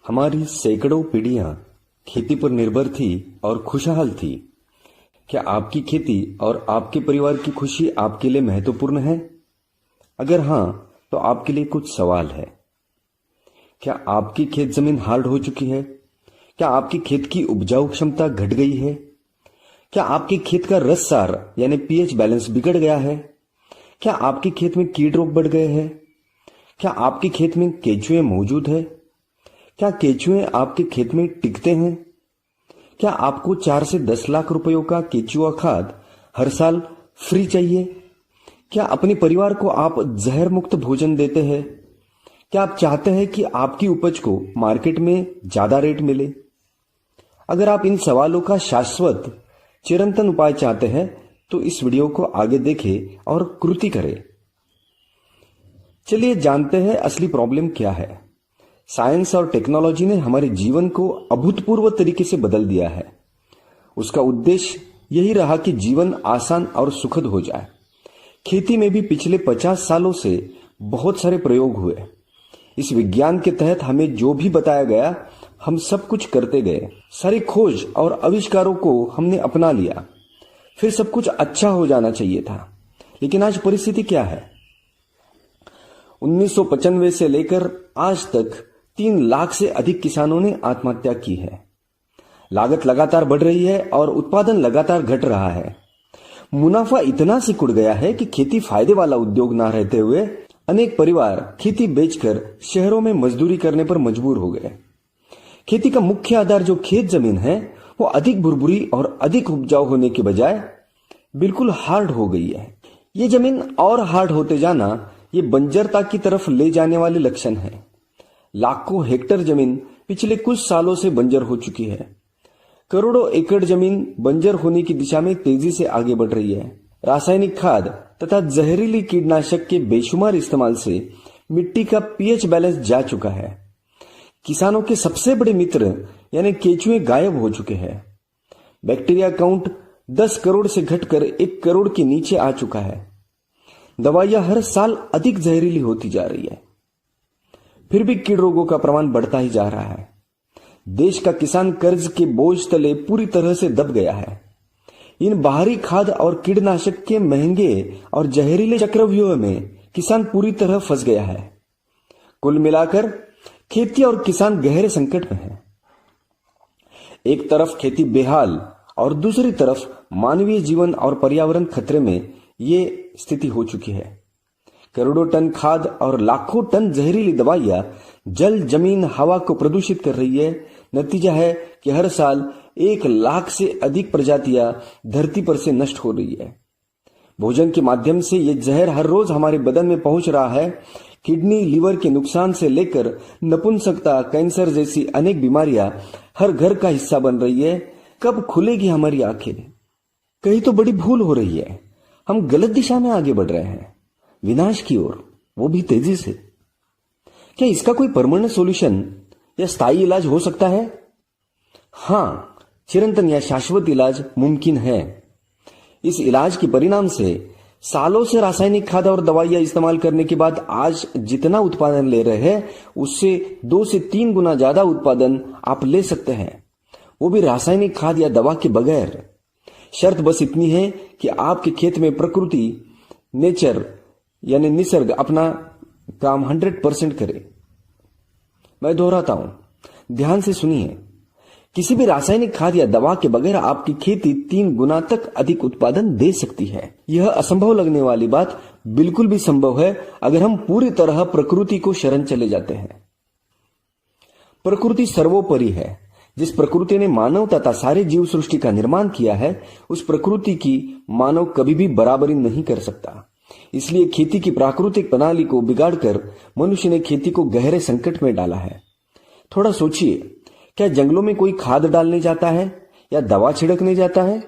हमारी सैकड़ों पीढ़ियां खेती पर निर्भर थी और खुशहाल थी। क्या आपकी खेती और आपके परिवार की खुशी आपके लिए महत्वपूर्ण है? अगर हां, तो आपके लिए कुछ सवाल है। क्या आपकी खेत जमीन हार्ड हो चुकी है? क्या आपकी खेत की उपजाऊ क्षमता घट गई है? क्या आपके खेत का रस सार यानी पीएच बैलेंस बिगड़ गया है? क्या आपके खेत में कीट रोग बढ़ गए हैं? क्या आपके खेत में केंचुए मौजूद है? क्या केंचुए आपके खेत में टिकते हैं? क्या आपको 4 से 10 लाख रुपयों का केंचुआ खाद हर साल फ्री चाहिए? क्या अपने परिवार को आप जहर मुक्त भोजन देते हैं? क्या आप चाहते हैं कि आपकी उपज को मार्केट में ज्यादा रेट मिले? अगर आप इन सवालों का शाश्वत चिरंतन उपाय चाहते हैं तो इस वीडियो को आगे देखें और कृति करें। चलिए जानते हैं असली प्रॉब्लम क्या है। साइंस और टेक्नोलॉजी ने हमारे जीवन को अभूतपूर्व तरीके से बदल दिया है। उसका उद्देश्य यही रहा कि जीवन आसान और सुखद हो जाए। खेती में भी पिछले 50 सालों से बहुत सारे प्रयोग हुए। इस विज्ञान के तहत हमें जो भी बताया गया हम सब कुछ करते गए। सारी खोज और आविष्कारों को हमने अपना लिया। फिर सब कुछ अच्छा हो जाना चाहिए था। लेकिन आज परिस्थिति क्या है? 1995 से लेकर आज तक 3 लाख से अधिक किसानों ने आत्महत्या की है। लागत लगातार बढ़ रही है और उत्पादन लगातार घट रहा है। मुनाफा इतना सिकुड़ गया है कि खेती फायदे वाला उद्योग ना रहते हुए अनेक परिवार खेती बेचकर शहरों में मजदूरी करने पर मजबूर हो गए। खेती का मुख्य आधार जो खेत जमीन है वो अधिक भुरभुरी और अधिक उपजाऊ होने के बजाय बिल्कुल हार्ड हो गई है। ये जमीन और हार्ड होते जाना ये बंजरता की तरफ ले जाने वाले लक्षण है। लाखों हेक्टेयर जमीन पिछले कुछ सालों से बंजर हो चुकी है। करोड़ों एकड़ जमीन बंजर होने की दिशा में तेजी से आगे बढ़ रही है। रासायनिक खाद तथा जहरीली कीटनाशक के बेशुमार इस्तेमाल से मिट्टी का पीएच बैलेंस जा चुका है। किसानों के सबसे बड़े मित्र यानी केंचुए गायब हो चुके हैं। बैक्टीरिया काउंट 10 करोड़ से घटकर 1 करोड़ के नीचे आ चुका है। दवाइयां हर साल अधिक जहरीली होती जा रही है। फिर भी कीट रोगों का प्रमाण बढ़ता ही जा रहा है। देश का किसान कर्ज के बोझ तले पूरी तरह से दब गया है। इन बाहरी खाद और कीटनाशक के महंगे और जहरीले चक्रव्यूह में किसान पूरी तरह फंस गया है। कुल मिलाकर खेती और किसान गहरे संकट में है। एक तरफ खेती बेहाल और दूसरी तरफ मानवीय जीवन और पर्यावरण खतरे में ये स्थिति हो चुकी है। करोड़ों टन खाद और लाखों टन जहरीली दवाइयां जल, जमीन, हवा को प्रदूषित कर रही है। नतीजा है कि हर साल 1 लाख से अधिक प्रजातियां धरती पर से नष्ट हो रही है। भोजन के माध्यम से ये जहर हर रोज हमारे बदन में पहुंच रहा है। किडनी, लीवर के नुकसान से लेकर नपुंसकता, कैंसर जैसी अनेक बीमारियां हर घर का हिस्सा बन रही है। कब खुलेगी हमारी आंखें? कहीं तो बड़ी भूल हो रही है। हम गलत दिशा में आगे बढ़ रहे हैं, विनाश की ओर, वो भी तेजी से। क्या इसका कोई परमानेंट सॉल्यूशन या स्थायी इलाज हो सकता है? हां, चिरंतन या शाश्वत इलाज मुमकिन है। इस इलाज के परिणाम से सालों से रासायनिक खाद और दवाइयां इस्तेमाल करने के बाद आज जितना उत्पादन ले रहे हैं उससे 2 से 3 गुना ज्यादा उत्पादन आप ले सकते हैं, वो भी रासायनिक खाद या दवा के बगैर। शर्त बस इतनी है कि आपके खेत में प्रकृति, नेचर यानी निसर्ग अपना काम 100% करे। मैं दोहराता हूं, ध्यान से सुनिए। किसी भी रासायनिक खाद या दवा के बगैर आपकी खेती 3 गुना तक अधिक उत्पादन दे सकती है। यह असंभव लगने वाली बात बिल्कुल भी संभव है अगर हम पूरी तरह प्रकृति को शरण चले जाते हैं। प्रकृति सर्वोपरि है। जिस प्रकृति ने मानव तथा सारे जीव सृष्टि का निर्माण किया है उस प्रकृति की मानव कभी भी बराबरी नहीं कर सकता। इसलिए खेती की प्राकृतिक प्रणाली को बिगाड़कर मनुष्य ने खेती को गहरे संकट में डाला है। थोड़ा सोचिए, क्या जंगलों में कोई खाद डालने जाता है या दवा छिड़कने जाता है?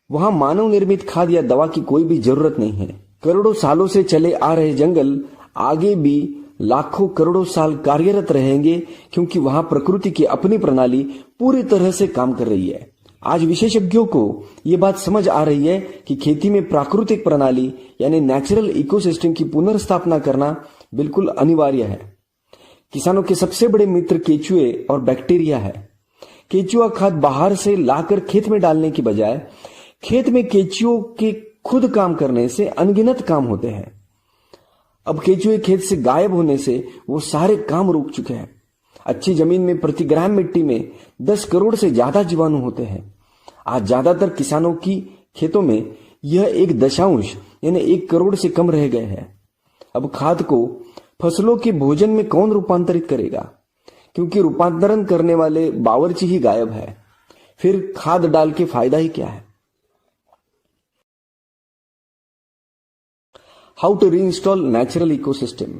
वहां मानव निर्मित खाद या दवा की कोई भी जरूरत नहीं है। करोड़ों सालों से चले आ रहे जंगल आगे भी लाखों करोड़ों साल कार्यरत रहेंगे क्योंकि वहां प्रकृति की अपनी प्रणाली पूरी तरह से काम कर रही है। आज विशेषज्ञों को यह बात समझ आ रही है कि खेती में प्राकृतिक प्रणाली यानी नेचुरल इकोसिस्टम की पुनर्स्थापना करना बिल्कुल अनिवार्य है। किसानों के सबसे बड़े मित्र केचुए और बैक्टीरिया है। केचुआ खाद बाहर से लाकर खेत में डालने की बजाय खेत में केचुओं के खुद काम करने से अनगिनत काम होते हैं। अब केचुए खेत से गायब होने से वो सारे काम रुक चुके हैं। अच्छी जमीन में प्रति ग्राम मिट्टी में 10 करोड़ से ज्यादा जीवाणु होते हैं। आज ज्यादातर किसानों की खेतों में यह 1 यानी 1 करोड़ से कम रह गए हैं। अब खाद को फसलों के भोजन में कौन रूपांतरित करेगा, क्योंकि रूपांतरण करने वाले बावर्ची ही गायब है। फिर खाद डाल के फायदा ही क्या है। How to reinstall natural ecosystem.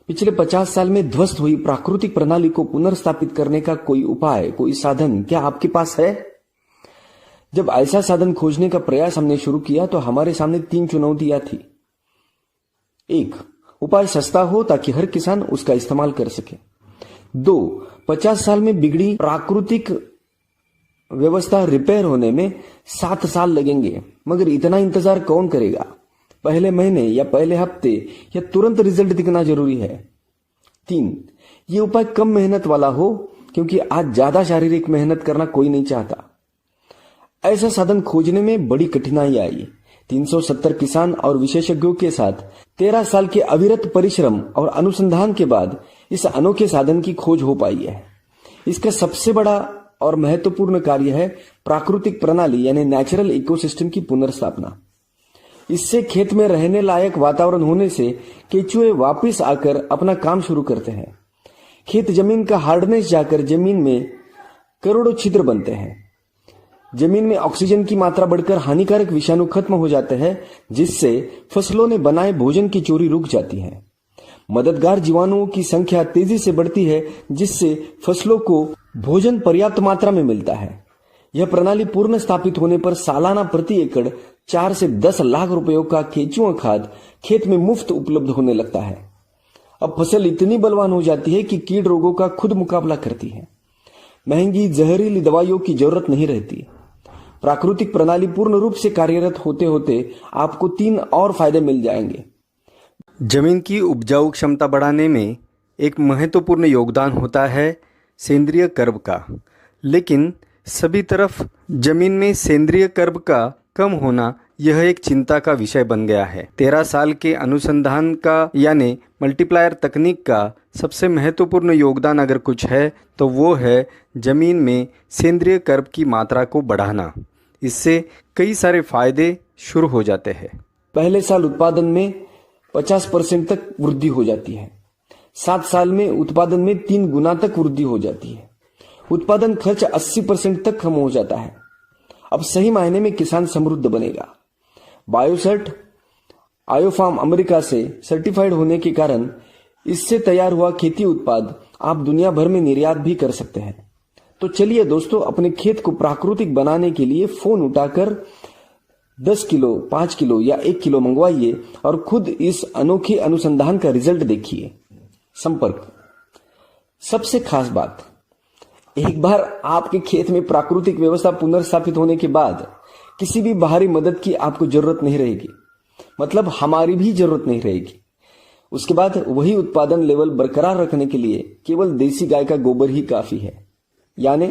पिछले 50 साल में ध्वस्त हुई प्राकृतिक प्रणाली को पुनर्स्थापित करने का कोई उपाय, कोई साधन क्या आपके पास है? जब ऐसा साधन खोजने का प्रयास हमने शुरू किया तो हमारे सामने 3 चुनौतियां थी। 1, उपाय सस्ता हो ताकि हर किसान उसका इस्तेमाल कर सके। 2, 50 साल में बिगड़ी प्राकृतिक व्यवस्था रिपेयर होने में 7 साल लगेंगे, मगर इतना इंतजार कौन करेगा? पहले महीने या पहले हफ्ते या तुरंत रिजल्ट दिखना जरूरी है। 3, ये उपाय कम मेहनत वाला हो, क्योंकि आज ज्यादा शारीरिक मेहनत करना कोई नहीं चाहता। ऐसा साधन खोजने में बड़ी कठिनाई आई। 370 किसान और विशेषज्ञों के साथ 13 साल के अविरत परिश्रम और अनुसंधान के बाद इस अनोखे साधन की खोज हो पाई है। इसका सबसे बड़ा और महत्वपूर्ण कार्य है प्राकृतिक प्रणाली यानी नेचुरल इकोसिस्टम की पुनर्स्थापना। इससे खेत में रहने लायक वातावरण होने से केचुए वापस आकर अपना काम शुरू करते हैं। खेत जमीन का हार्डनेस जाकर जमीन में करोड़ों छिद्र बनते हैं। जमीन में ऑक्सीजन की मात्रा बढ़कर हानिकारक विषाणु खत्म हो जाते हैं, जिससे फसलों ने बनाए भोजन की चोरी रुक जाती है। मददगार जीवाणुओं की संख्या तेजी से बढ़ती है, जिससे फसलों को भोजन पर्याप्त मात्रा में मिलता है। यह प्रणाली पूर्ण स्थापित होने पर सालाना प्रति एकड़ 4 से 10 लाख रुपयों का केचुआ खाद खेत में मुफ्त उपलब्ध होने लगता है। अब फसल इतनी बलवान हो जाती है कि कीट रोगों का खुद मुकाबला करती है। महंगी जहरीली दवाइयों की जरूरत नहीं रहती। प्राकृतिक प्रणाली पूर्ण रूप से कार्यरत होते होते आपको 3 और फायदे मिल जाएंगे। जमीन की उपजाऊ क्षमता बढ़ाने में एक महत्वपूर्ण योगदान होता है सेंद्रिय कर्ब का, लेकिन सभी तरफ जमीन में सेंद्रिय कर्ब का कम होना यह एक चिंता का विषय बन गया है। 13 साल के अनुसंधान का यानी मल्टीप्लायर तकनीक का सबसे महत्वपूर्ण योगदान अगर कुछ है तो वो है जमीन में सेंद्रिय कर्ब की मात्रा को बढ़ाना। इससे कई सारे फायदे शुरू हो जाते हैं। पहले साल उत्पादन में 50% तक वृद्धि हो जाती है। 7 साल में उत्पादन में 3 गुना तक वृद्धि हो जाती है। उत्पादन खर्च 80% तक कम हो जाता है। अब सही मायने में किसान समृद्ध बनेगा। बायोसर्ट आयोफार्म अमेरिका से सर्टिफाइड होने के कारण इससे तैयार हुआ खेती उत्पाद आप दुनिया भर में निर्यात भी कर सकते हैं। तो चलिए दोस्तों, अपने खेत को प्राकृतिक बनाने के लिए फोन उठाकर 10 किलो, 5 किलो या 1 किलो मंगवाइए और खुद इस अनोखे अनुसंधान का रिजल्ट देखिए। संपर्क। सबसे खास बात, एक बार आपके खेत में प्राकृतिक व्यवस्था पुनर्स्थापित होने के बाद किसी भी बाहरी मदद की आपको जरूरत नहीं रहेगी, मतलब हमारी भी जरूरत नहीं रहेगी। उसके बाद वही उत्पादन लेवल बरकरार रखने के लिए केवल देसी गाय का गोबर ही काफी है, यानी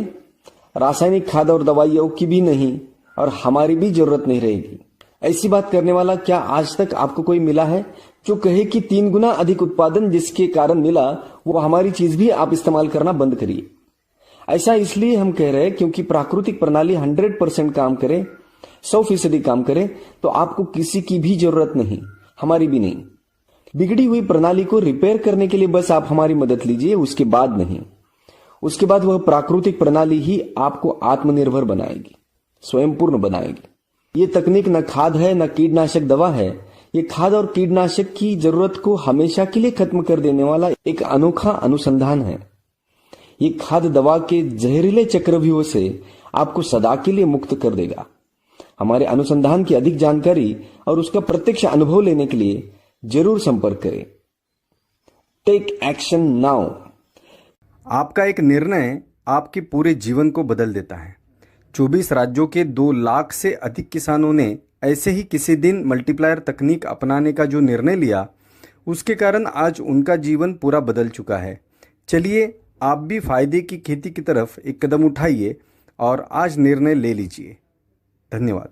रासायनिक खाद और दवाइयों की भी नहीं, और हमारी भी जरूरत नहीं रहेगी। ऐसी बात करने वाला क्या आज तक आपको कोई मिला है जो कहे कि 3 गुना अधिक उत्पादन जिसके कारण मिला वो हमारी चीज भी आप इस्तेमाल करना बंद करिए। ऐसा इसलिए हम कह रहे हैं क्योंकि प्राकृतिक प्रणाली 100% काम करे, 100% काम करे तो आपको किसी की भी जरूरत नहीं, हमारी भी नहीं। बिगड़ी हुई प्रणाली को रिपेयर करने के लिए बस आप हमारी मदद लीजिए, उसके बाद नहीं। उसके बाद वह प्राकृतिक प्रणाली ही आपको आत्मनिर्भर बनाएगी, स्वयंपूर्ण बनाएगी। ये तकनीक न खाद है न कीटनाशक दवा है। ये खाद और कीटनाशक की जरूरत को हमेशा के लिए खत्म कर देने वाला एक अनोखा अनुसंधान है। ये खाद दवा के जहरीले चक्रव्यूह से आपको सदा के लिए मुक्त कर देगा। हमारे अनुसंधान की अधिक जानकारी और उसका प्रत्यक्ष अनुभव लेने के लिए जरूर संपर्क करें। Take action now. आपका एक निर्णय आपके पूरे जीवन को बदल देता है। 24 राज्यों के 2 लाख से अधिक किसानों ने ऐसे ही किसी दिन मल्टीप्लायर तकनीक अपनाने का जो निर्णय लिया, उसके कारण आज उनका जीवन पूरा बदल चुका है। चलिए आप भी फायदे की खेती की तरफ एक कदम उठाइए और आज निर्णय ले लीजिए। धन्यवाद।